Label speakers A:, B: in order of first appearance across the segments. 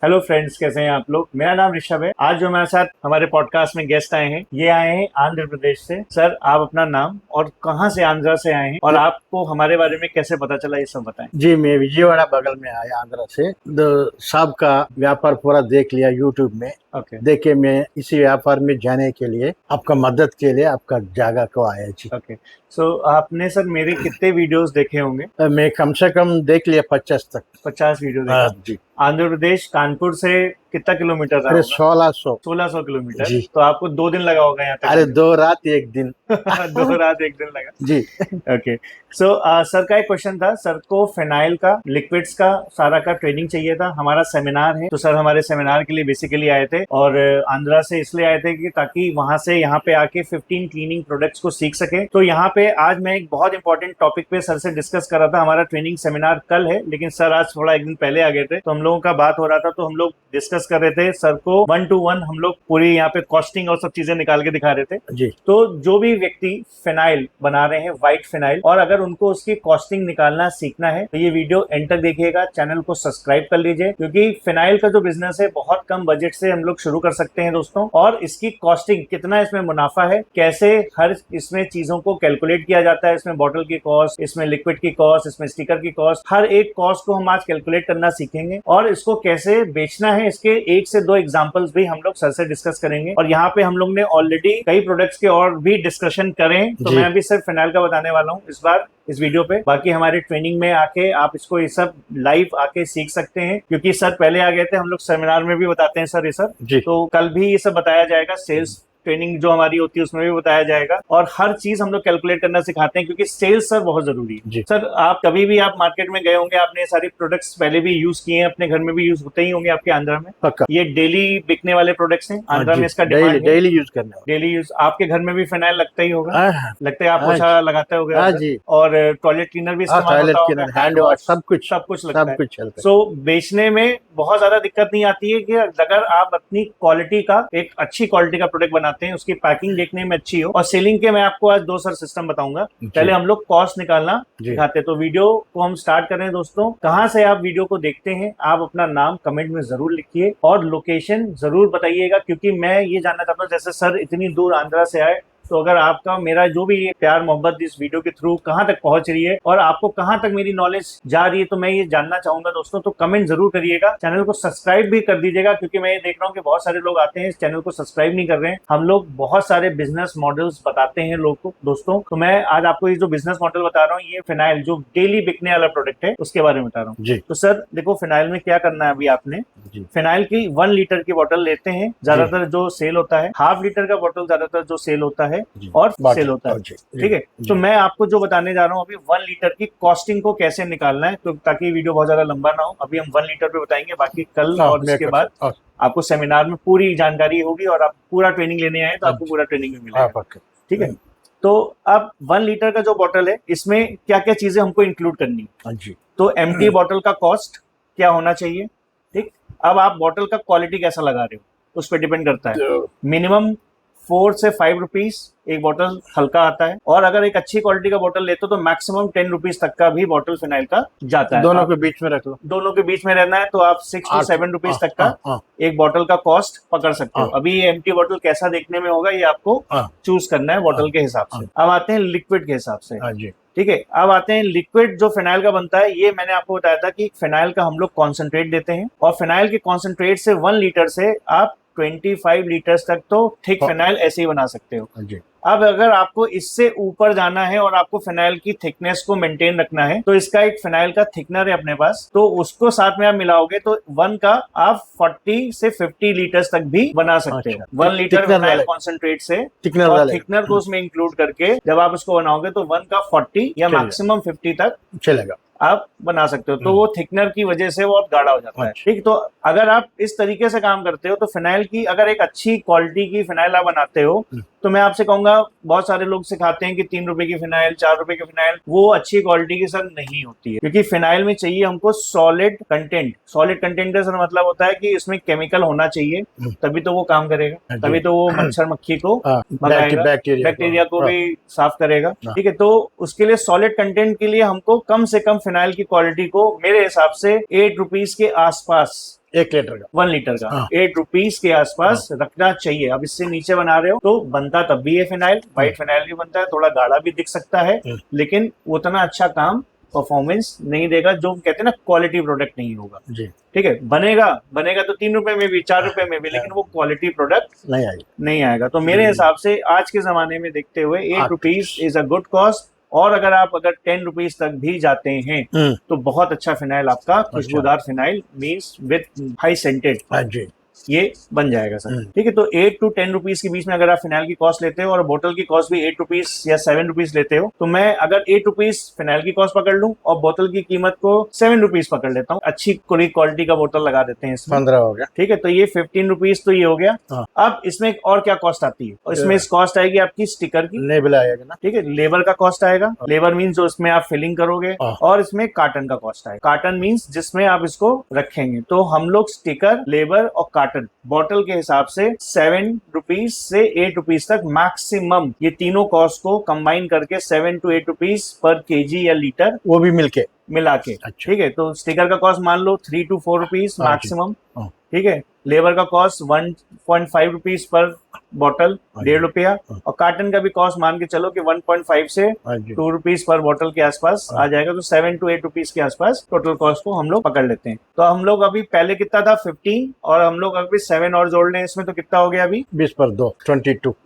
A: Hello friends, कैसे हैं आप लोग। मेरा नाम ऋषभ है। आज जो हमारे साथ हमारे पॉडकास्ट में गेस्ट आए हैं, ये आए हैं आंध्र प्रदेश से। सर, आप अपना नाम और कहाँ से आंध्र से आए हैं और आपको हमारे बारे में कैसे पता चला, ये सब बताएं।
B: जी, मैं विजयवाड़ा बगल में आया आंध्र से। साहब का व्यापार पूरा देख लिया यूट्यूब में।
A: ओके
B: देखे मैं इसी व्यापार में जाने के लिए, आपका मदद के लिए आपका जगह को आया जी।
A: ओके। सो आपने सर मेरे कितने वीडियोस देखे होंगे।
B: मैं कम से कम देख लिया 50 तक।
A: 50 वीडियो
B: हाँ
A: देखा।
B: जी।
A: आंध्र प्रदेश कानपुर से कितना किलोमीटर रहा
B: अरे
A: होगा।
B: 1600।
A: 1600 किलोमीटर।
B: जी।
A: तो आपको 2 दिन लगा होगा यहाँ तक
B: अरे
A: आने
B: 2 रात 1 दिन।
A: में। 2 रात 1 दिन लगा।
B: जी।
A: ओके। सो सर का एक क्वेश्चन था। सर को फिनाइल का, लिक्विड्स का, सारा का ट्रेनिंग चाहिए था। हमारा सेमिनार है, तो सर हमारे सेमिनार के लिए बेसिकली आए थे और आंध्रा से इसलिए आए थे कि ताकि वहां से यहाँ पे आके 15 क्लीनिंग प्रोडक्ट्स को सीख सके। तो यहाँ पे आज मैं एक बहुत इंपॉर्टेंट टॉपिक पे सर से डिस्कस कर रहा था। हमारा ट्रेनिंग सेमिनार कल है, लेकिन सर आज थोड़ा एक दिन पहले आ गए थे, तो हम लोगों का बात हो रहा था, तो हम लोग डिस्कस कर रहे थे। सर को 1 to 1 हम लोग पूरी यहाँ पे कॉस्टिंग और सब चीजें निकाल के दिखा रहे थे।
B: जी।
A: तो जो भी व्यक्ति फिनाइल बना रहे हैं, व्हाइट फिनाइल, और अगर उनको उसकी कॉस्टिंग निकालना सीखना है तो ये वीडियो एंड तक देखिएगा। चैनल को सब्सक्राइब कर लीजिए, क्योंकि फिनाइल का जो बिजनेस है बहुत कम बजट से हम लोग शुरू कर सकते हैं दोस्तों। और इसकी कॉस्टिंग, कितना इसमें मुनाफा है, कैसे हर इसमें चीजों को कैलकुलेट किया जाता है, इसमें बॉटल की कॉस्ट, इसमें लिक्विड की कॉस्ट, इसमें स्टिकर की कॉस्ट, हर एक कॉस्ट को हम आज कैलकुलेट करना सीखेंगे। और इसको कैसे बेचना है, इसके 1 से 2 एग्जाम्पल्स भी हम लोग सर से डिस्कस करेंगे। और यहाँ पे हम लोग ने ऑलरेडी कई प्रोडक्ट्स के और भी डिस्कशन करें, तो मैं अभी सिर्फ फिनाइल का बताने वाला हूँ इस बार इस वीडियो पे। बाकी हमारे ट्रेनिंग में आके आप इसको ये सब लाइव आके सीख सकते हैं, क्योंकि सर पहले आ गए थे। हम लोग सेमिनार में भी बताते हैं सर ये सब, तो कल भी ये सब बताया जाएगा। सेल्स ट्रेनिंग जो हमारी होती है उसमें भी बताया जाएगा, और हर चीज हम लोग कैलकुलेट करना सिखाते हैं, क्योंकि सेल्स सर बहुत जरूरी है। सर, आप कभी भी आप मार्केट में गए होंगे, आपने सारी प्रोडक्ट्स पहले भी यूज किए हैं, अपने घर में भी यूज होते ही होंगे आपके आंध्रा में।
B: पक्का।
A: ये डेली बिकने वाले प्रोडक्ट्स हैं आंध्रा में, इसका डिमांड है।
B: डेली यूज करने वाला।
A: Daily use. आपके घर में भी फिनाइल लगता ही होगा, लगता है। आप
B: हाँ
A: पोछा लगाते
B: हाँ
A: होगे
B: जी।
A: और टॉयलेट क्लीनर भी इस्तेमाल
B: टॉयलेट
A: होता
B: क्लीनर,
A: होगा,
B: हैंड वॉश, सब कुछ
A: लगता है।
B: चलता है।
A: सो बेचने में बहुत ज्यादा दिक्कत नहीं आती है कि अगर आप अपनी क्वालिटी का, एक अच्छी क्वालिटी का प्रोडक्ट बनाते हैं, उसकी पैकिंग देखने में अच्छी हो। और सेलिंग के मैं आपको आज 2 सर सिस्टम बताऊंगा। पहले हम लोग कॉस्ट निकालना दिखाते हैं। तो वीडियो को हम स्टार्ट कर रहे हैं दोस्तों। कहां से आप वीडियो को देखते हैं, आप अपना नाम कमेंट में जरूर लिखिए और लोकेशन जरूर बताइएगा, क्योंकि मैं ये जानना चाहता हूँ, जैसे सर इतनी दूर आंध्रा से आए, तो अगर आपका मेरा जो भी ये प्यार मोहब्बत इस वीडियो के थ्रू कहां तक पहुंच रही है और आपको कहां तक मेरी नॉलेज जा रही है, तो मैं ये जानना चाहूंगा दोस्तों। तो कमेंट जरूर करिएगा, चैनल को सब्सक्राइब भी कर दीजिएगा, क्योंकि मैं ये देख रहा हूँ कि बहुत सारे लोग आते हैं इस चैनल को सब्सक्राइब नहीं कर रहे हैं। हम लोग बहुत सारे बिजनेस मॉडल्स बताते हैं लोग को दोस्तों। तो मैं आज आपको ये जो बिजनेस मॉडल बता रहा हूँ, ये फिनाइल जो डेली बिकने वाला प्रोडक्ट है उसके बारे में बता रहा हूँ। तो सर देखो, फिनाइल में क्या करना है। अभी आपने फिनाइल की 1 लीटर की बोतल लेते हैं, ज्यादातर जो सेल होता है। ½ लीटर का बोतल ज्यादातर जो सेल होता है और सेल होता है, ठीक है। तो मैं आपको जो बताने जा रहा हूँ अभी, 1 लीटर की कॉस्टिंग को कैसे निकालना है, तो ताकि वीडियो बहुत ज्यादा लंबा ना हो। अभी हम 1 लीटर पे बताएंगे, बाकी कल और इसके बाद आपको सेमिनार में पूरी जानकारी होगी, और आप पूरा ट्रेनिंग लेने आए तो आपको पूरा ट्रेनिंग में मिलेगा, ठीक है। तो अब 1 लीटर का जो बोतल है, इसमें क्या क्या चीजें हमको इंक्लूड करनी है। तो एम्प्टी बोतल का कॉस्ट क्या होना चाहिए, ठीक। अब आप बोतल का क्वालिटी कैसा लगा रहे हो उस पर डिपेंड करता है। मिनिमम 4 से 5 रुपीज एक बोतल हल्का आता है, और अगर एक अच्छी क्वालिटी का बोतल लेते हो तो मैक्सिमम 10 रुपीज तक का भी बोतल फिनाइल का जाता है।
B: दोनों के बीच में रख लो,
A: दोनों के बीच में रहना है, तो आप 6 to 7 रुपीज तक का एक बोतल का कॉस्ट पकड़ सकते हो। अभी ये एम्प्टी बोतल कैसा देखने में होगा, ये आपको चूज करना है बोतल के हिसाब से। अब आते हैं लिक्विड के हिसाब से, ठीक है। अब आते हैं लिक्विड जो फिनाइल का बनता है। ये मैंने आपको बताया था कि फिनाइल का हम लोग कॉन्सेंट्रेट देते हैं, और फिनाइल के कॉन्सेंट्रेट से 1 लीटर से आप 25 लीटर्स तक तो थिक फिनाइल ऐसे ही बना सकते हो। अब अगर आपको इससे ऊपर जाना है और आपको फिनाइल की थिकनेस को मेंटेन रखना है, तो इसका एक फिनाइल का थिकनर है अपने पास, तो उसको साथ में आप मिलाओगे तो 1 का आप 40 से 50 लीटर्स तक भी बना सकते हो। 1 लीटर फिनाइल कॉन्सेंट्रेट से, और थिकनर को उसमें इंक्लूड करके जब आप इसको बनाओगे तो 1 का 40 या मैक्सिमम 50 तक चलेगा, आप बना सकते हो। तो वो थिकनर की वजह से वो अब गाढ़ा हो जाता है, ठीक। तो अगर आप इस तरीके से काम करते हो, तो फिनाइल की अगर एक अच्छी क्वालिटी की फिनाइल आप बनाते हो, तो मैं आपसे कहूंगा, बहुत सारे लोग सिखाते हैं कि 3 रुपए की फिनाइल, 4 रुपए की फिनाइल, वो अच्छी क्वालिटी की सर नहीं होती है, क्योंकि फिनाइल में चाहिए हमको सॉलिड कंटेंट। सॉलिड कंटेंट का सर मतलब होता है कि इसमें केमिकल होना चाहिए, तभी तो वो काम करेगा, तभी तो वो मच्छर मक्खी को भगाएगा, बैक्टीरिया को भी साफ करेगा, ठीक है। तो उसके लिए सॉलिड कंटेंट के लिए हमको कम से कम फिनाइल की क्वालिटी को मेरे हिसाब से 8 रुपीज के आसपास
B: 1 लीटर का
A: 1 लीटर का
B: हाँ।
A: 8 रुपीज के आसपास रखना चाहिए। अब इससे नीचे बना रहे हो तो बनता तब भी है फिनाइल, व्हाइट फिनाइल भी बनता है, थोड़ा गाढ़ा भी दिख सकता है, लेकिन उतना अच्छा काम परफॉर्मेंस नहीं देगा, जो कहते हैं ना क्वालिटी प्रोडक्ट नहीं होगा।
B: जी,
A: ठीक है, बनेगा बनेगा तो 3 रुपए में भी, 4 रुपए में भी, लेकिन वो क्वालिटी प्रोडक्ट
B: नहीं आएगी।
A: नहीं आएगा। तो मेरे हिसाब से आज के जमाने में देखते हुए 8
B: 8
A: rupees is a good cost. और अगर 10 रुपीज तक भी जाते हैं तो बहुत अच्छा फिनाइल आपका, खुशबूदार phenyl means with high scented,
B: हाँ जी,
A: ये बन जाएगा सर। ठीक है, तो 8 to 10 रुपीज के बीच में अगर आप फिनाइल की कॉस्ट लेते हो और बोतल की कॉस्ट भी 8 रुपीज या 7 रुपीज लेते हो, तो मैं अगर 8 रुपीज फिनाइल की कॉस्ट पकड़ लूं और बोतल की कीमत को 7 रुपीज पकड़ लेता हूँ, अच्छी क्वालिटी का बोतल लगा देते हैं इसमें,
B: 15 हो गया।
A: ठीक है, तो ये 15 रुपीज तो ये हो गया।
B: हाँ।
A: अब इसमें और क्या कॉस्ट आती है, और इसमें कॉस्ट आएगी आपकी स्टिकर की,
B: लेबल आएगा ना।
A: ठीक है, लेबर का कॉस्ट आएगा, लेबर मीन्स जो इसमें आप फिलिंग करोगे,
B: हाँ।
A: और इसमें कार्टन का कॉस्ट आएगा, कार्टन मीन्स जिसमें आप इसको रखेंगे। तो हम लोग स्टिकर, लेबर और कार्टन बॉटल के हिसाब से 7 रुपीज से 8 रुपीज तक मैक्सिमम, ये तीनों कॉस्ट को कंबाइन करके 7 to 8 रुपीज पर केजी या लीटर
B: वो भी मिलके
A: मिला के,
B: अच्छा।
A: ठीक है। तो स्टिकर का कॉस्ट मान लो 3 to 4 रुपीज
B: हाँ जी।
A: मैक्सिमम,
B: हाँ।
A: ठीक है। लेबर का कॉस्ट 1.5 रुपीज पर बॉटल,
B: हाँ जी।
A: 1.5 रुपया,
B: हाँ।
A: और कार्टन का भी कॉस्ट मान के चलो कि 1.5 से
B: हाँ जी।
A: 2 रुपीज पर बॉटल के आसपास
B: हाँ।
A: आ जाएगा। तो 7 to 8 रुपीज के आसपास टोटल कॉस्ट को हम लोग पकड़ लेते हैं। तो हम लोग अभी पहले कितना था 15, और हम लोग अभी 7 और जोड़ लें इसमें, तो कितना हो गया अभी
B: 20 पर 2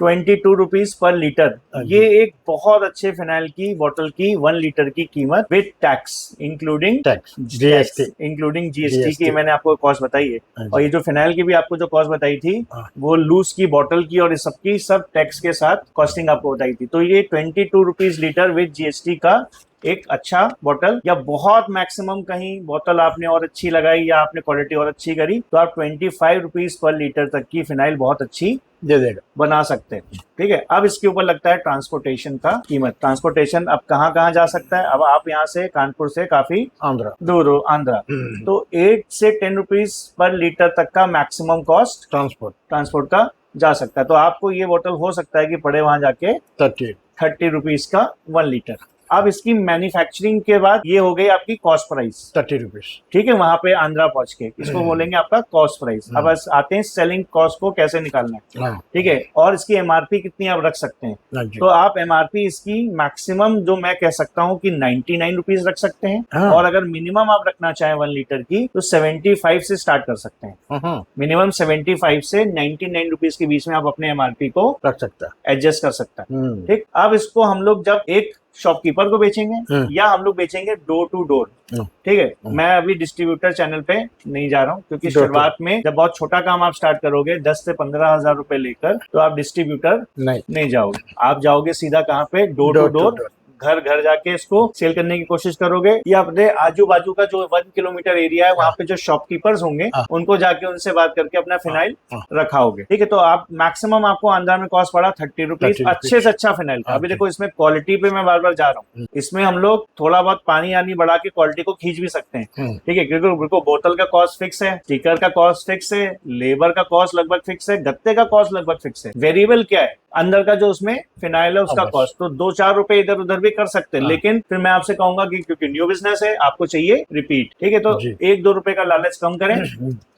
A: 22 रुपीज पर लीटर।
B: हाँ जी।
A: ये एक बहुत अच्छे फिनाइल की बॉटल की 1 लीटर की कीमत with tax including
B: tax GST.
A: Including GST की
B: GST
A: मैंने आपको कॉस्ट बताई है।
B: हाँ जी।
A: और ये जो फिनाइल की भी आपको जो कॉस्ट बताई थी,
B: हाँ।
A: वो लूज की, बॉटल की और इस सबकी सब टैक्स के साथ कॉस्टिंग आपको बताई थी। तो ये 22 रुपीज लीटर विद जीएसटी का एक अच्छा बॉटल, या बहुत मैक्सिमम कहीं बोतल आपने और अच्छी लगाई या आपने क्वालिटी और अच्छी करी, तो आप 25 रुपीज पर लीटर तक की फिनाइल बहुत अच्छी
B: दे देगा,
A: बना सकते हैं। ठीक है, अब इसके ऊपर लगता है ट्रांसपोर्टेशन का कीमत। ट्रांसपोर्टेशन अब कहाँ कहाँ जा सकता है। अब आप यहाँ से कानपुर से काफी
B: आंध्रा
A: दूर हो, आंध्रा, तो 8 से 10 रुपीज पर लीटर तक का मैक्सिमम कॉस्ट ट्रांसपोर्ट का जा सकता है। तो आपको ये बोतल हो सकता है कि पड़े वहां जाके 30 रुपीज का 1 लीटर। अब इसकी मैन्युफैक्चरिंग के बाद ये हो गई आपकी कॉस्ट प्राइस
B: 30 रुपीज,
A: ठीक है, वहां पे आंध्रा पहुंच के इसको बोलेंगे आपका कॉस्ट प्राइस। अब बस आते हैं सेलिंग कॉस्ट को कैसे निकालना है,
B: हाँ।
A: ठीक है, और इसकी एमआरपी कितनी आप रख सकते हैं।
B: हाँ जी।
A: तो आप एमआरपी इसकी मैक्सिमम जो मैं कह सकता हूँ कि 99 रुपीज रख सकते हैं,
B: हाँ।
A: और अगर मिनिमम आप रखना चाहें 1 लीटर की तो 75 से स्टार्ट कर सकते हैं।
B: हाँ,
A: मिनिमम 75 से 99 रुपीज के बीच में आप अपने एमआरपी को
B: रख सकता है,
A: एडजस्ट कर सकता है। ठीक, अब इसको हम लोग जब एक शॉपकीपर को बेचेंगे या हम लोग बेचेंगे डोर टू डोर, ठीक है, मैं अभी डिस्ट्रीब्यूटर चैनल पे नहीं जा रहा हूँ, क्योंकि शुरुआत में जब बहुत छोटा काम आप स्टार्ट करोगे 10 से 15 हजार रुपए लेकर, तो आप डिस्ट्रीब्यूटर नहीं जाओगे, आप जाओगे सीधा कहाँ पे, डोर टू डोर, घर घर जाके इसको सेल करने की कोशिश करोगे, या अपने आजू बाजू का जो 1 किलोमीटर एरिया है वहां पे जो शॉपकीपर्स होंगे उनको जाके उनसे बात करके अपना फिनाइल रखाओगे। ठीक है, तो आप मैक्सिमम आपको आंध्रा में कॉस्ट पड़ा 30 रुपीज, अच्छे से अच्छा फिनाइल का। अभी देखो इसमें क्वालिटी पे मैं बार बार जा रहा हूँ, इसमें हम लोग थोड़ा बहुत पानी आनी बढ़ा के क्वालिटी को खींच भी सकते हैं, ठीक है, क्योंकि बोतल का कॉस्ट फिक्स है, स्टिकर का कॉस्ट फिक्स है, लेबर का कॉस्ट लगभग फिक्स है, गत्ते का कॉस्ट लगभग फिक्स है। वेरिएबल क्या है, अंदर का जो उसमें फिनाइल है उसका कॉस्ट, तो 2-4 रुपए इधर उधर भी कर सकते हैं। लेकिन फिर मैं आपसे कहूंगा कि क्योंकि न्यू बिजनेस है, आपको चाहिए रिपीट, ठीक है, तो 1-2 रुपए का लालच कम करें।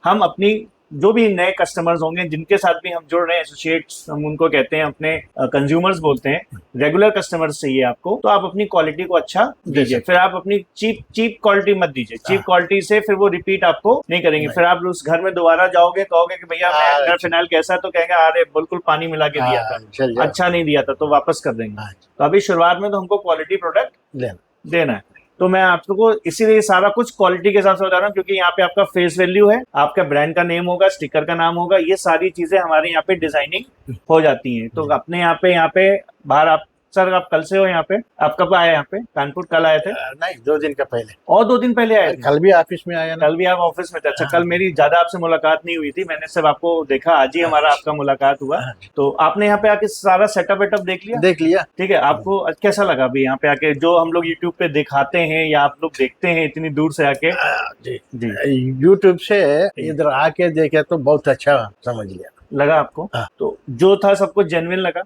A: हम अपनी जो भी नए कस्टमर्स होंगे जिनके साथ भी हम जुड़ रहे हैं, एसोसिएट्स हम उनको कहते हैं, अपने कंज्यूमर्स बोलते हैं, रेगुलर कस्टमर्स चाहिए आपको, तो आप अपनी क्वालिटी को अच्छा दीजिए। फिर आप अपनी चीप क्वालिटी मत दीजिए, चीप क्वालिटी से फिर वो रिपीट आपको नहीं करेंगे। फिर आप उस घर में दोबारा जाओगे, कहोगे कि भैया मेरा फिनाइल कैसा है, तो कहेंगे अरे बिल्कुल पानी मिला के दिया था, अच्छा नहीं दिया था, तो वापस कर देंगे। तो अभी शुरुआत में तो हमको क्वालिटी प्रोडक्ट देना है। तो मैं आपको इसीलिए सारा कुछ क्वालिटी के हिसाब से बता रहा हूँ, क्योंकि यहाँ पे आपका फेस वैल्यू है, आपका ब्रांड का नेम होगा, स्टिकर का नाम होगा, ये सारी चीजें हमारे यहाँ पे डिजाइनिंग हो जाती हैं। तो अपने यहाँ पे बाहर आप सर, आप कल से हो यहाँ पे, आप कब आए यहाँ पे कानपुर? कल आए थे?
B: नहीं, 2 दिन का पहले।
A: और 2 दिन पहले आए थे?
B: कल भी ऑफिस में आया ना?
A: कल भी आप ऑफिस में थे? अच्छा, कल मेरी ज्यादा आपसे मुलाकात नहीं हुई थी, मैंने सिर्फ आपको देखा, आज ही हमारा आपका मुलाकात हुआ। तो आपने यहाँ पे आके सारा सेटअप वेटअप देख लिया? ठीक है, आपको कैसा लगा अभी यहाँ पे आके, जो हम लोग यूट्यूब पे दिखाते हैं या आप लोग देखते हैं इतनी दूर से आके?
B: जी, यूट्यूब से इधर आके देखे तो बहुत अच्छा समझ लिया,
A: लगा आपको? तो जो था सब कुछ जेन्युइन लगा?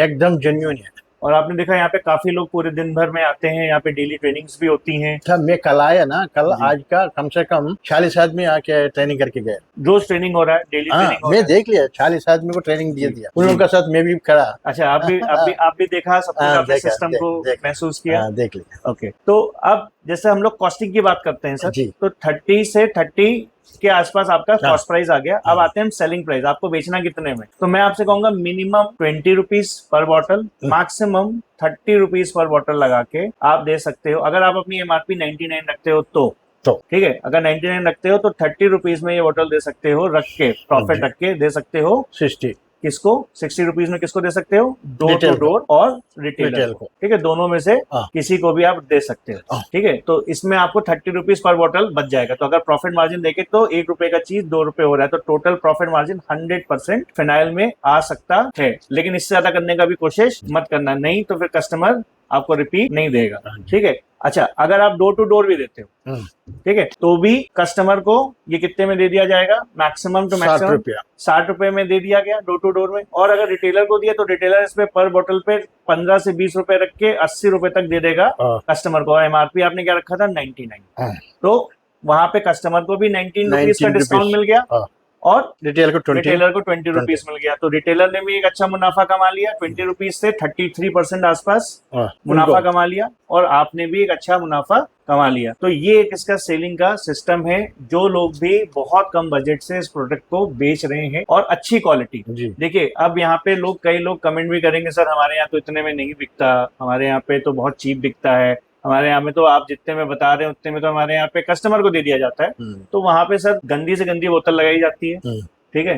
B: एकदम जेन्युइन है।
A: और आपने देखा यहाँ पे काफी लोग पूरे दिन भर में आते हैं, यहाँ पे डेली ट्रेनिंग्स भी होती हैं।
B: अच्छा, मैं कल आया ना, कल
A: जी।
B: आज का कम से कम 40 आदमी आके ट्रेनिंग करके गए।
A: रोज ट्रेनिंग हो रहा है, डेली
B: हाँ,
A: ट्रेनिंग हो
B: मैं
A: रहा है।
B: देख लिया, 40 आदमी को ट्रेनिंग
A: जी
B: दिया उन
A: जी।
B: लोगों के साथ मैं भी खड़ा।
A: अच्छा, आप भी देखा, सब कुछ
B: हाँ,
A: आपने
B: देखा,
A: सिस्टम को
B: देखा।
A: महसूस किया।
B: हाँ, देख लिया।
A: ओके, तो अब जैसे हम लोग कॉस्टिंग की बात करते हैं सर,
B: जी।
A: तो 30 के आसपास आपका
B: हाँ,
A: कॉस्ट प्राइस आ गया। अब
B: हाँ।
A: आते हैं हम सेलिंग प्राइस, आपको बेचना कितने में। तो मैं आपसे कहूंगा minimum 20 rupees per bottle, maximum 30 rupees per bottle लगा के आप दे सकते हो। अगर आप अपनी एमआरपी 99 रखते हो तो ठीक है, अगर 99 रखते हो तो 30 रुपीज में ये बॉटल दे सकते हो, रख के प्रॉफिट रख के दे सकते हो।
B: 60
A: किसको? 60 रुपीज में किसको दे सकते हो? डोर टू
B: रिटेल को।
A: डोर और रिटेलर
B: रिटेल
A: को,
B: को।
A: ठीक है, दोनों में से
B: हाँ।
A: किसी को भी आप दे सकते हो।
B: हाँ।
A: ठीक है, तो इसमें आपको 30 रुपीज पर बॉटल बच जाएगा। तो अगर प्रॉफिट मार्जिन देखे तो 1 रुपए का चीज 2 रुपए हो रहा है, तो टोटल प्रॉफिट मार्जिन 100% फिनाइल में आ सकता है। लेकिन इससे ज्यादा करने का भी कोशिश मत करना, नहीं तो फिर कस्टमर आपको रिपीट नहीं देगा। ठीक है, अच्छा, अगर आप डोर टू डोर भी देते हो, ठीक है, तो भी कस्टमर को ये कितने में दे दिया जाएगा? मैक्सिमम टू
B: 60
A: मैक्सिमम
B: रुपया
A: 60 रुपए में दे दिया गया डोर टू डोर में। और अगर रिटेलर को दिया तो रिटेलर इसमें पर बोतल पे 15 से 20 रुपए रख के 80 रुपए तक दे देगा कस्टमर को। एमआरपी आपने क्या रखा था? 99। तो वहां पे कस्टमर को भी 19 रुपीज का डिस्काउंट मिल गया और
B: रिटेल को
A: 20 रुपीज मिल गया। तो रिटेलर ने भी एक अच्छा मुनाफा कमा लिया, 20 रुपीज से 33% आसपास मुनाफा कमा लिया, और आपने भी एक अच्छा मुनाफा कमा लिया। तो ये एक इसका सेलिंग का सिस्टम है। जो लोग भी बहुत कम बजट से इस प्रोडक्ट को बेच रहे हैं और अच्छी क्वालिटी, देखिए अब यहाँ पे कई लोग कमेंट भी करेंगे, सर हमारे यहाँ तो इतने में नहीं बिकता, हमारे यहाँ पे तो बहुत चीप बिकता है, हमारे यहाँ में तो आप जितने में बता रहे हैं उतने में तो हमारे यहाँ पे कस्टमर को दे दिया जाता है। तो वहां पे सर गंदी से गंदी बोतल लगाई जाती है, ठीक है,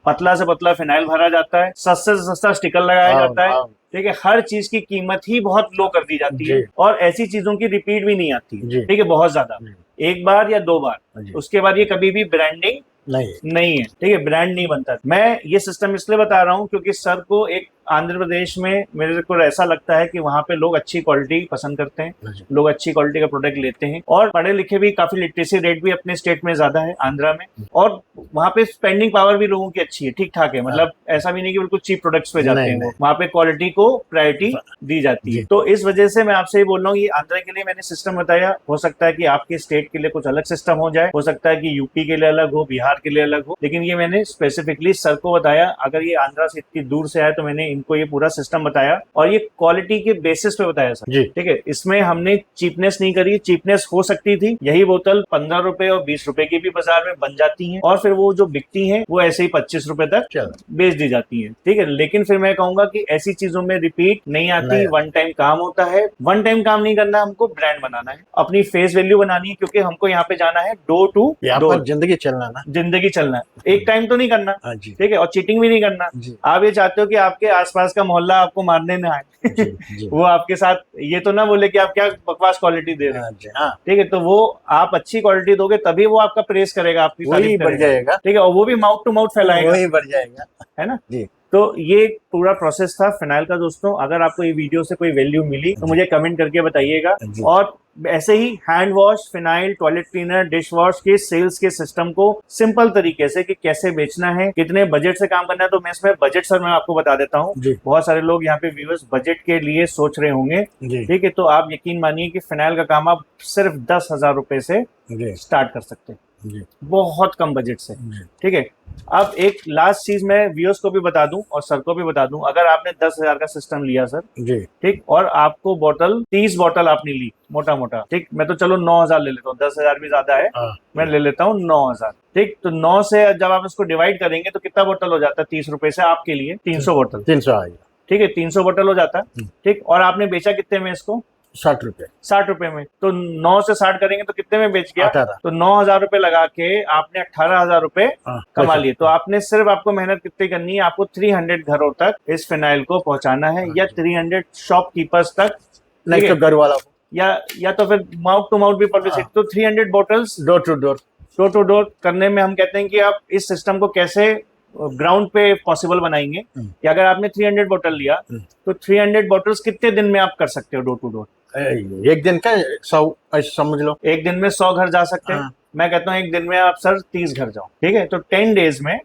A: पतला से पतला फिनाइल भरा जाता है, सस्ते से सस्ता स्टिकर लगाया जाता है, ठीक है, हर चीज की कीमत ही बहुत लो कर दी जाती है, और ऐसी चीजों की रिपीट भी नहीं आती, ठीक है, बहुत ज्यादा, एक बार या दो बार, उसके बाद ये कभी भी ब्रांडिंग नहीं है, ठीक है, ब्रांड नहीं बनता। मैं ये सिस्टम इसलिए बता रहा हूँ क्योंकि सर को एक आंध्र प्रदेश में मेरे को ऐसा लगता है कि वहां पे लोग अच्छी क्वालिटी पसंद करते हैं, लोग अच्छी क्वालिटी का प्रोडक्ट लेते हैं, और पढ़े लिखे भी, काफी लिटरेसी रेट भी अपने स्टेट में ज्यादा है आंध्रा में, और वहां पे स्पेंडिंग पावर भी लोगों की अच्छी है, ठीक ठाक है, मतलब ऐसा भी नहीं कि बिल्कुल चीप प्रोडक्ट्स पे जाते हैं, वहां पे क्वालिटी को प्रायोरिटी दी जाती है। तो इस वजह से मैं आपसे ये बोल रहा हूँ, ये आंध्रा के लिए मैंने सिस्टम बताया, हो सकता है कि आपके स्टेट के लिए कुछ अलग सिस्टम हो जाए, हो सकता है कि यूपी के लिए अलग हो, बिहार के लिए अलग हो, लेकिन ये मैंने स्पेसिफिकली सर को बताया। अगर ये आंध्रा से इतनी दूर से आया तो मैंने इनको ये पूरा सिस्टम बताया, और ये क्वालिटी के बेसिस पे बताया सर, ठीक है, इसमें हमने चीपनेस नहीं करी। चीपनेस हो सकती थी, यही बोतल 15 रुपए और 20 रुपए की भी बाजार में बन जाती हैं, और फिर वो जो बिकती हैं वो ऐसे ही 25 रुपए तक बेच दी जाती हैं, ठीक है। लेकिन फिर मैं कहूंगा कि ऐसी चीजों में रिपीट नहीं आती, वन टाइम काम होता है। वन टाइम काम नहीं करना, हमको ब्रांड बनाना है, अपनी फेस वैल्यू बनानी है, क्योंकि हमको यहाँ पे जाना है डोर टू डोर,
B: जिंदगी चलना ना,
A: जिंदगी चलना है, एक टाइम तो नहीं करना, ठीक है, और चीटिंग भी नहीं करना। आप ये चाहते हो कि आपके आसपास का मोहल्ला आपको मारने ना आए वो आपके साथ ये तो ना बोले कि आप क्या बकवास क्वालिटी दे रहे हैं, ठीक है, तो वो आप अच्छी क्वालिटी दोगे तभी वो आपका प्रेस करेगा, आपकी तारीफ करेगा, ठीक है, और वो भी माउथ टू माउथ फैलाएगा, वही बढ़ जाएगा, है ना जी। तो ये पूरा प्रोसेस था फिनाइल का। दोस्तों, अगर आपको ये वीडियो से कोई वैल्यू मिली तो मुझे कमेंट करके बताइएगा, और ऐसे ही hand wash, phenyl, toilet cleaner, dish wash के सेल्स के सिस्टम को सिंपल तरीके से कि कैसे बेचना है, कितने बजट से काम करना है, तो मैं इसमें बजट सर मैं आपको बता देता हूँ। बहुत सारे लोग यहाँ पे व्यूअर्स बजट के लिए सोच रहे होंगे, ठीक है, तो आप यकीन मानिए कि फिनाइल का काम आप सिर्फ 10,000 रुपए से स्टार्ट कर सकते हैं, बहुत कम बजट से, ठीक है। अब एक लास्ट चीज मैं व्यूअर्स को भी बता दूं और सर को भी बता दूं, अगर आपने 10,000 का सिस्टम लिया सर, ठीक, और आपको बोतल 30 बोतल आपने ली मोटा मोटा, ठीक, मैं तो चलो 9,000 ले लेता हूँ, 10,000 भी ज्यादा है, मैं ले लेता हूँ 9,000, ठीक, तो 9 से जब आप इसको डिवाइड करेंगे तो कितना बोतल हो जाता है 30 रुपए से आपके लिए? 300 बोतल, 300 आएगा, ठीक है, 300 बोतल हो जाता है, ठीक, और आपने बेचा कितने में इसको? 60 रुपए, 60 रुपए में, तो 9 से 60 करेंगे तो कितने में बेच गया? 18। तो 9,000 रुपए लगा के आपने 18,000 रुपए कमा लिए। तो आपने सिर्फ, आपको मेहनत कितनी करनी है, आपको 300 घरों तक इस फिनाइल को पहुंचाना है, या 300 शॉपकीपर्स तक, नहीं तो घर वाला को, या तो फिर माउथ टू माउथ भी पब्लिसिटी। तो 300 बोटल्स डोर टू डोर करने में हम कहते हैं कि आप इस सिस्टम को कैसे ग्राउंड पे पॉसिबल बनाएंगे, कि अगर आपने 300 बोतल लिया तो 300 बोटल्स कितने दिन में आप कर सकते हो डोर टू डोर? एक दिन का 100, समझ लो एक दिन में 100 घर जा सकते हैं। मैं कहता हूँ एक दिन में आप सर 30 घर जाओ, ठीक है, तो 10 डेज में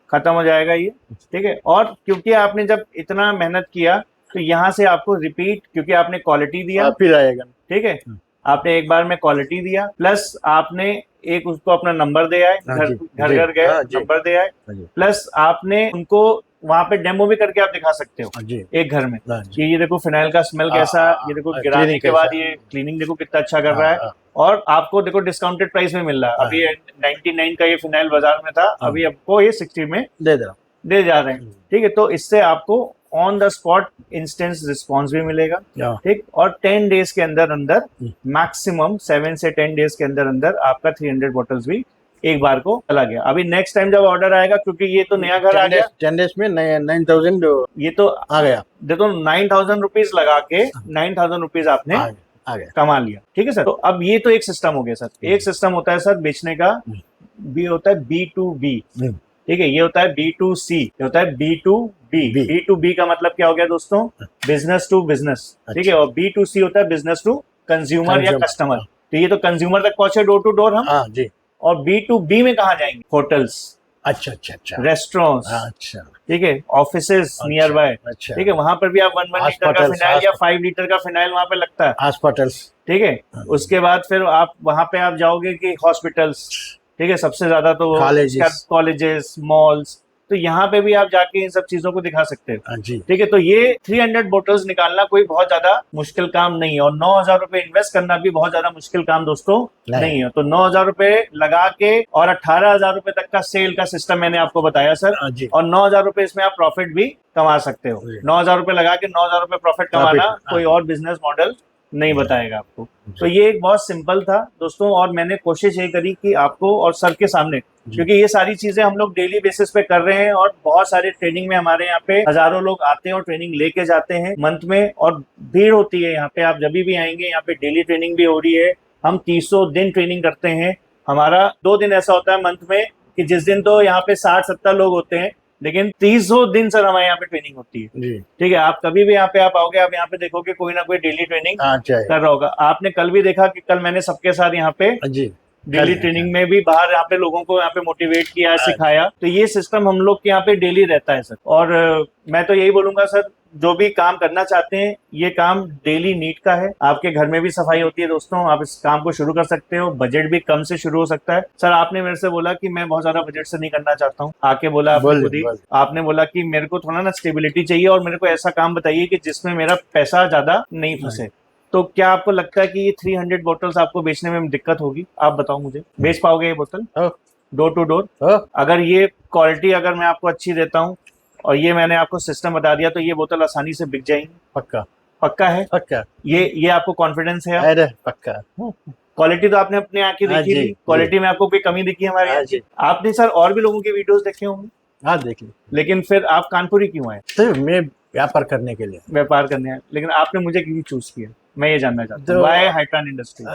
A: खत्म हो जाएगा ये, ठीक है। और क्योंकि आपने जब इतना मेहनत किया तो यहाँ से आपको रिपीट, क्योंकि आपने क्वालिटी दिया,
B: फिर आएगा।
A: ठीक है, आपने एक बार में क्वालिटी दिया, प्लस आपने एक उसको अपना नंबर दे आए,
B: हाँ
A: घर
B: जी,
A: घर
B: जी,
A: घर गए,
B: हाँ जी,
A: नंबर दे आए,
B: हाँ जी,
A: प्लस आपने उनको वहां पे डेमो भी करके आप दिखा सकते हो
B: हाँ जी,
A: एक घर में
B: हाँ जी।
A: कि ये देखो फिनाइल का स्मेल कैसा, ये देखो गिराने
B: क्लीनिंग
A: के बाद
B: कैसा?
A: ये क्लीनिंग देखो कितना अच्छा कर रहा है,
B: हाँ,
A: और आपको देखो डिस्काउंटेड प्राइस में मिल रहा है।
B: हाँ,
A: अभी 99 का ये फिनाइल बाजार में था,
B: हाँ।
A: अभी आपको ये 60 में
B: दे दे रहा
A: दे जा रहे हैं, ठीक है। तो इससे आपको on the spot instant response भी मिलेगा,
B: हूँ।
A: ठीक, और 10 डेज के अंदर अंदर, मैक्सिमम 7 से 10 डेज के अंदर अंदर आपका 300 बॉटल्स भी एक बार को चला गया। अभी नेक्स्ट टाइम जब ऑर्डर आएगा, क्योंकि ये तो नया घर आ गया,
B: 10 डेज में 9000
A: ये तो
B: आ गया,
A: देखो 9000 रुपीज लगा के 9000 रुपीज आपने
B: आ गया।
A: कमा लिया, ठीक है सर। तो अब ये तो एक सिस्टम हो गया सर। एक सिस्टम होता है सर बेचने का, भी होता है B2B, ठीक है, ये होता है B2C, ये होता है B2B। B2B का मतलब क्या हो गया दोस्तों? बिजनेस टू बिजनेस, ठीक है, और B2C होता है बिजनेस टू कंज्यूमर या कस्टमर। तो ये तो कंज्यूमर तक पहुंचे डोर टू डोर हम,
B: हाँ जी।
A: और B2B में कहा जाएंगे? होटल्स,
B: अच्छा अच्छा अच्छा,
A: रेस्टोरेंट्स,
B: अच्छा
A: ठीक है, ऑफिसेस नियर बाय,
B: अच्छा,
A: ठीक है, वहां पर भी आप 1 लीटर का
B: हॉस्पिटल्स,
A: फिनाइल या 5 लीटर का फिनाइल वहां पे लगता है,
B: हॉस्पिटल्स,
A: ठीक है। उसके बाद फिर आप वहां पे आप जाओगे कि हॉस्पिटल्स, ठीक है, सबसे ज्यादा तो कॉलेजेस, मॉल्स, तो यहाँ पे भी आप जाके इन सब चीजों को दिखा सकते हो, ठीक है। तो ये 300 बोटल्स निकालना कोई बहुत ज्यादा मुश्किल काम नहीं है, और 9000 रुपए इन्वेस्ट करना भी बहुत ज्यादा मुश्किल काम दोस्तों नहीं है। तो 9000 रुपए लगा के और 18000 रुपए तक का सेल का सिस्टम मैंने आपको बताया सर, और 9000 रुपए इसमें आप प्रॉफिट भी कमा सकते हो। 9000 रुपए लगा के 9000 रुपए प्रॉफिट कमाना कोई और बिजनेस मॉडल नहीं बताएगा आपको। तो ये एक बहुत सिंपल था दोस्तों, और मैंने कोशिश ये करी कि आपको और सर के सामने, क्योंकि ये सारी चीजें हम लोग डेली बेसिस पे कर रहे हैं, और बहुत सारे ट्रेनिंग में हमारे यहाँ पे हजारों लोग आते हैं और ट्रेनिंग लेके जाते हैं मंथ में, और भीड़ होती है यहाँ पे। आप जब भी आएंगे यहाँ पे डेली ट्रेनिंग भी हो रही है। हम 300 दिन ट्रेनिंग करते हैं। हमारा 2 दिन ऐसा होता है मंथ में कि जिस दिन तो यहाँ पे 60-70 लोग होते हैं, लेकिन 300 दिन सर हमारे यहाँ पे ट्रेनिंग होती है, ठीक है। आप कभी भी यहाँ पे आप आओगे, आप यहाँ पे देखोगे कोई ना कोई डेली ट्रेनिंग कर रहा होगा। आपने कल भी देखा कि कल मैंने सबके साथ यहाँ पे डेली ट्रेनिंग में भी बाहर यहाँ पे लोगों को यहाँ पे मोटिवेट किया, सिखाया। तो ये सिस्टम हम लोग के यहाँ पे डेली रहता है सर। और मैं तो यही बोलूंगा सर, जो भी काम करना चाहते हैं, ये काम डेली नीड का है। आपके घर में भी सफाई होती है दोस्तों, आप इस काम को शुरू कर सकते हो। बजट भी कम से शुरू हो सकता है। सर आपने मेरे से बोला कि मैं बहुत ज्यादा बजट से नहीं करना चाहता हूँ, आके बोला आपने खुद ही, आपने बोला कि मेरे को थोड़ा ना स्टेबिलिटी चाहिए, और मेरे को ऐसा काम बताइए कि जिसमें मेरा पैसा ज्यादा नहीं फंसे। तो क्या आपको लगता है कि ये 300 बोतल्स आपको बेचने में दिक्कत होगी? आप बताओ मुझे, बेच पाओगे ये बोतल डोर टू डोर? अगर ये क्वालिटी अगर मैं आपको अच्छी देता हूँ और ये मैंने आपको सिस्टम बता दिया, तो ये बोतल आसानी से बिक जाएंगी। पक्का? पक्का है? पक्का। ये आपको कॉन्फिडेंस है? अरे पक्का। क्वालिटी तो आपने अपने आंखें देखी थी, क्वालिटी में आपको कोई कमी दिखी हमारे यहाँ की? आपने सर और भी लोगों के वीडियोस देखे होंगे? हाँ देखे। लेकिन फिर आप कानपुरी क्यों आए? तो मैं व्यापार करने के लिए। व्यापार करने आए, लेकिन आपने मुझे क्यों चूज किया, मैं ये जानना चाहता हूँ। Why Hytran industry?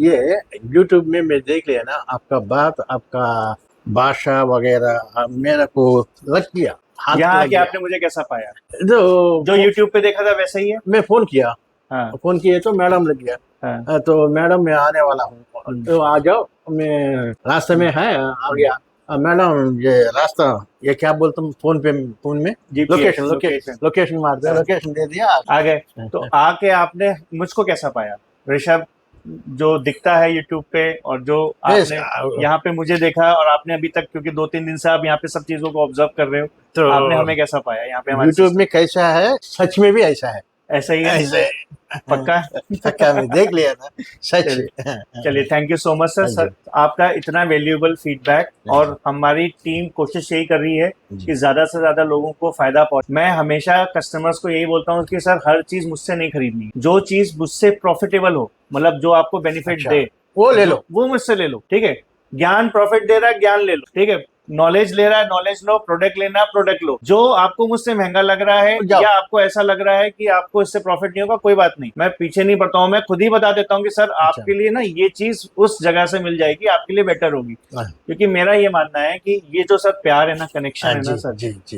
A: ये यूट्यूब में मैं देख लिया ना, आपका बात, आपका भाषा वगैरह मेरे को लग गया। यहाँ के आपने मुझे कैसा पाया? जो यूट्यूब पे देखा था वैसा ही है? मैं फोन किया, फोन किए तो मैडम लग गया। तो मैडम मैं आने वाला हूँ, तो आ जाओ, मैं रास्ते में है, आ गया। मैडम ये रास्ता, ये क्या बोलता हूँ फोन में, लोकेशन मार दिया, लोकेशन दे दिया, आ गए। तो आके आपने मुझको कैसा पाया? ऋषभ जो दिखता है यूट्यूब पे और जो आपने यहाँ पे मुझे देखा, और आपने अभी तक, क्योंकि 2-3 दिन से आप यहाँ पे सब चीजों को ऑब्जर्व कर रहे हो, तो आपने हमें कैसा पाया यहाँ पे? यूट्यूब में कैसा है, सच में भी ऐसा है? ऐसा ही है? ऐसे पक्का? पक्का, मैं देख लिया था, सच। चलिए, thank you so much sir आपका इतना वैल्यूएबल फीडबैक। और हमारी टीम कोशिश यही कर रही है कि ज्यादा से ज्यादा लोगों को फायदा पहुंचे। मैं हमेशा कस्टमर्स को यही बोलता हूँ कि सर हर चीज मुझसे नहीं खरीदनी, जो चीज मुझसे प्रॉफिटेबल हो, मतलब जो आपको बेनिफिट दे, वो ले लो, वो मुझसे ले लो, ठीक है। ज्ञान प्रॉफिट दे रहा है, ज्ञान ले लो, ठीक है। नॉलेज ले रहा है, नॉलेज लो। प्रोडक्ट लेना है, प्रोडक्ट लो। जो आपको मुझसे महंगा लग रहा है या आपको ऐसा लग रहा है कि आपको इससे प्रॉफिट नहीं होगा, कोई बात नहीं, मैं पीछे नहीं पड़ता हूँ। मैं खुद ही बता देता हूँ कि सर आपके लिए ना ये चीज उस जगह से मिल जाएगी, आपके लिए बेटर होगी। क्योंकि मेरा ये मानना है कि ये जो सर प्यार है ना, कनेक्शन है ना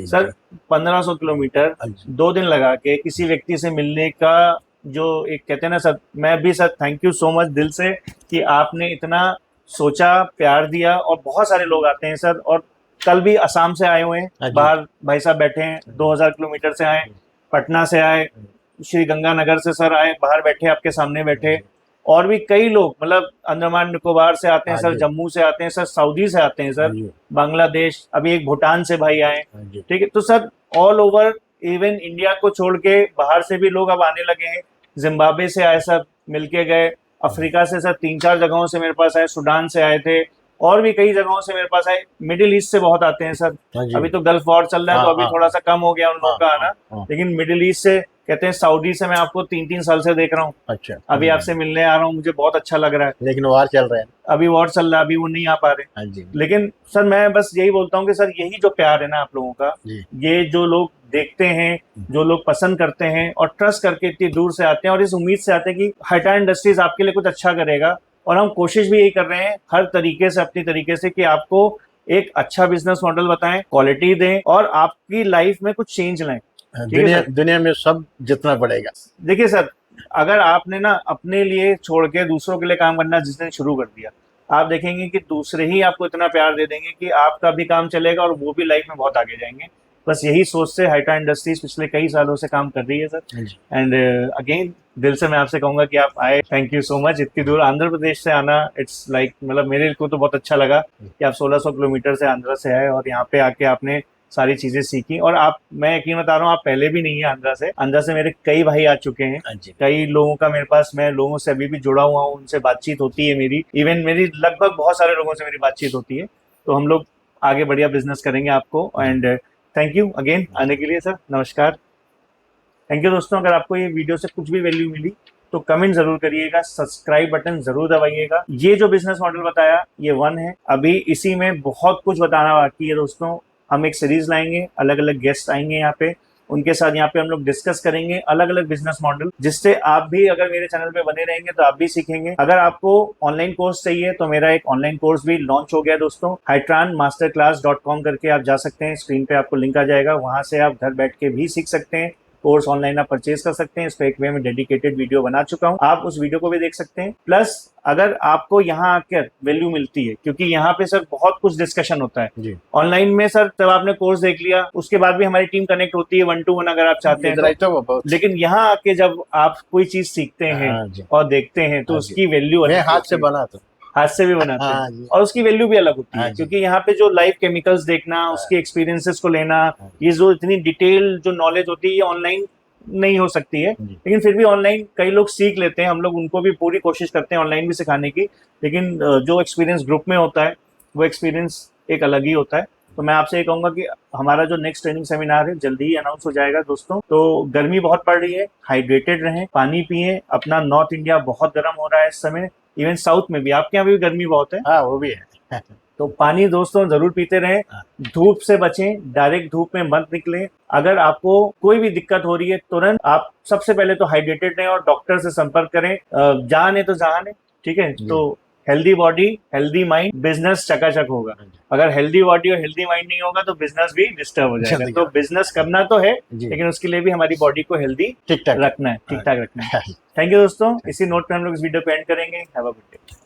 A: सर 1500 किलोमीटर 2 दिन लगा के किसी व्यक्ति से मिलने का, जो एक कहते हैं ना सर, मैं भी sir thank you so much दिल से कि आपने इतना सोचा, प्यार दिया। और बहुत सारे लोग आते हैं सर, और कल भी असम से आए हुए हैं, बाहर भाई साहब बैठे हैं, 2000 किलोमीटर से आए, पटना से आए, श्री गंगानगर से सर आए, बाहर बैठे आपके सामने बैठे, और भी कई लोग मतलब अंडमान निकोबार से आते हैं
B: हाँ
A: सर,
B: जी।
A: जम्मू से आते हैं सर, सऊदी से आते हैं
B: हाँ
A: सर,
B: जी।
A: बांग्लादेश, अभी एक भूटान से भाई आए,
B: हाँ जी।
A: ठीक है। तो sir all over, even India को छोड़ के बाहर से भी लोग अब आने लगे हैं। जिम्बाब्वे से आए सर, मिलके गए। अफ्रीका से सर 3-4 जगहों से मेरे पास आए, सूडान से आए थे, और भी कई जगहों से मेरे पास आए। मिडिल ईस्ट से बहुत आते हैं सर।
B: हाँ जी।
A: अभी तो गल्फ वॉर चल रहा है, तो
B: हाँ,
A: अभी
B: हाँ,
A: थोड़ा सा कम हो गया उन लोगों
B: हाँ,
A: का
B: हाँ,
A: आना,
B: हाँ।
A: लेकिन मिडिल ईस्ट से कहते हैं, सऊदी से मैं आपको 3-3 साल से देख रहा हूँ।
B: अच्छा।
A: अभी आपसे मिलने आ रहा हूँ, मुझे बहुत अच्छा लग रहा है।
B: लेकिन वार चल रहा है।
A: अभी वॉर चल रहा है, अभी वो नहीं आ पा रहे।
B: हाँ जी।
A: लेकिन सर मैं बस यही बोलता हूँ कि सर यही जो प्यार है ना आप लोगों का,
B: जी।
A: ये जो लोग देखते हैं, जो लोग पसंद करते हैं और ट्रस्ट करके इतनी दूर से आते हैं, और इस उम्मीद से आते हैं कि हाईटायर इंडस्ट्रीज आपके लिए कुछ अच्छा करेगा, और हम कोशिश भी यही कर रहे हैं हर तरीके से, अपनी तरीके से, कि आपको एक अच्छा बिजनेस मॉडल बताएं, क्वालिटी दें, और आपकी लाइफ में कुछ चेंज लाएं। ठीक है सर?
B: दुनिया में सब जितना पड़ेगा।
A: देखिए सर, अगर आपने ना अपने लिए छोड़ के दूसरों के लिए काम करना जिस दिन शुरू कर दिया, आप देखेंगे कि दूसरे ही आपको इतना प्यार दे देंगे कि आपका भी काम चलेगा और वो भी लाइफ में बहुत आगे जाएंगे। बस यही सोच से हाईटायर इंडस्ट्रीज पिछले कई सालों से काम कर रही है सर। एंड अगेन दिल से मैं आपसे कहूंगा कि आप आए, थैंक यू सो मच। इतनी दूर आंध्र प्रदेश से आना, इट्स लाइक मतलब मेरे को तो बहुत अच्छा लगा कि आप 1600 किलोमीटर से आंध्र से आए और यहाँ पे आके आपने सारी चीजें सीखी। और आप, मैं यकीन बता रहा हूँ, आप पहले भी नहीं है आंध्रा से मेरे कई भाई आ चुके हैं, कई लोगों का मेरे पास, मैं लोगों से अभी भी जुड़ा हुआ हूँ, उनसे बातचीत होती है मेरी, इवन मेरी लगभग बहुत सारे लोगों से मेरी बातचीत होती है। तो हम लोग आगे बढ़िया बिजनेस करेंगे आपको। एंड थैंक यू अगेन आने के लिए सर, नमस्कार, थैंक यू। दोस्तों, अगर आपको ये वीडियो से कुछ भी वैल्यू मिली तो कमेंट जरूर करिएगा, सब्सक्राइब बटन जरूर दबाइएगा। ये जो बिजनेस मॉडल बताया ये 1 है, अभी इसी में बहुत कुछ बताना बाकी है दोस्तों। हम एक सीरीज लाएंगे, अलग अलग गेस्ट आएंगे यहाँ पे, उनके साथ यहाँ पे हम लोग डिस्कस करेंगे अलग अलग बिजनेस मॉडल, जिससे आप भी अगर मेरे चैनल पे बने रहेंगे तो आप भी सीखेंगे। अगर आपको ऑनलाइन कोर्स चाहिए तो मेरा एक ऑनलाइन कोर्स भी लॉन्च हो गया दोस्तों, hitranmasterclass.com करके आप जा सकते हैं, स्क्रीन पे आपको लिंक आ जाएगा, वहां से आप घर बैठ के भी सीख सकते हैं। कोर्स ऑनलाइन आप परचेज कर सकते हैं, इस पे एक वे में डेडिकेटेड वीडियो बना चुका हूं, आप उस वीडियो को भी देख सकते हैं। प्लस अगर आपको यहाँ आकर वैल्यू मिलती है, क्योंकि यहाँ पे सर बहुत कुछ डिस्कशन होता है ऑनलाइन में सर, जब आपने कोर्स देख लिया उसके बाद भी हमारी टीम कनेक्ट होती है 1-to-1 अगर आप चाहते हैं तो। लेकिन यहाँ आके जब आप कोई चीज सीखते हैं और देखते हैं तो उसकी वैल्यू
B: हाथ से बनाता,
A: हाथ से भी बनाते हैं, और उसकी वैल्यू भी अलग होती है, क्योंकि यहाँ पे जो लाइव केमिकल्स देखना, उसके एक्सपीरियंसेस को लेना, ये जो इतनी डिटेल जो नॉलेज होती है ये ऑनलाइन नहीं हो सकती है। लेकिन फिर भी ऑनलाइन कई लोग सीख लेते हैं, हम लोग उनको भी पूरी कोशिश करते हैं ऑनलाइन भी सिखाने की, लेकिन जो एक्सपीरियंस ग्रुप में होता है वो एक्सपीरियंस एक अलग ही होता है। तो मैं आपसे ये कहूंगा कि हमारा जो नेक्स्ट ट्रेनिंग सेमिनार है जल्दी ही अनाउंस हो जाएगा दोस्तों। तो गर्मी बहुत पड़ रही है, हाइड्रेटेड रहें, पानी पिए, अपना नॉर्थ इंडिया बहुत गर्म हो रहा है इस समय, इवन साउथ में भी, आपके यहाँ भी गर्मी बहुत है।
B: हाँ, वो भी है।
A: तो पानी दोस्तों जरूर पीते रहें, धूप से बचें, डायरेक्ट धूप में मत निकलें। अगर आपको कोई भी दिक्कत हो रही है तुरंत आप सबसे पहले तो हाइड्रेटेड रहें और डॉक्टर से संपर्क करें। जान है तो जहान है, ठीक है। तो healthy body, healthy mind, business चकाचक होगा। अगर हेल्दी बॉडी और हेल्दी माइंड नहीं होगा तो बिजनेस भी डिस्टर्ब हो जाएगा। तो बिजनेस करना तो है, लेकिन उसके लिए भी हमारी बॉडी को हेल्दी रखना है, ठीक ठाक रखना है। थैंक यू दोस्तों, इसी नोट पे हम लोग इस वीडियो को एंड करेंगे। Have a good day.